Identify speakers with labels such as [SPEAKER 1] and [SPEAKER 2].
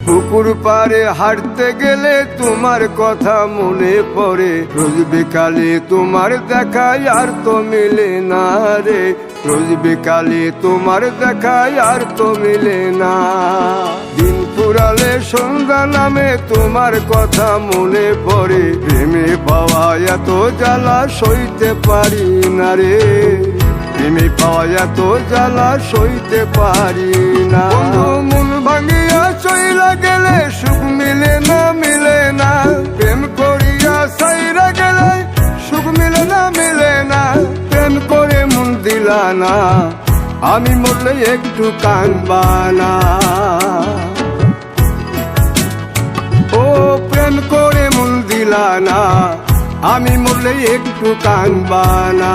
[SPEAKER 1] পুকুর পাড়ে হাঁটতে গেলে তোমার কথা মনে পড়ে, রোজ বিকালে তোমার দেখায় আর তো মিলে না রে, রোজ বিকালে তোমার দেখায় আর তো মিলে না। দিন ফুরালে সন্ধ্যা নামে তোমার কথা মনে পড়ে, প্রেমে পাওয়া এত জ্বালা সইতে পারি না রে, প্রেমে পাওয়া এত জ্বালা সইতে পারি না। মন ভাঙিয়া চইলা গেলে সুখ মিলে না, মিলে না, প্রেম করিয়া সাইরা গেলে সুখ মিলে না, মিলে না, প্রেম করে মন দিলা না, আমি মরলে একটু কাঁদবা না। ও প্রেম করে মন দিলা না, আমি মরলে একটু কাঁদবা না।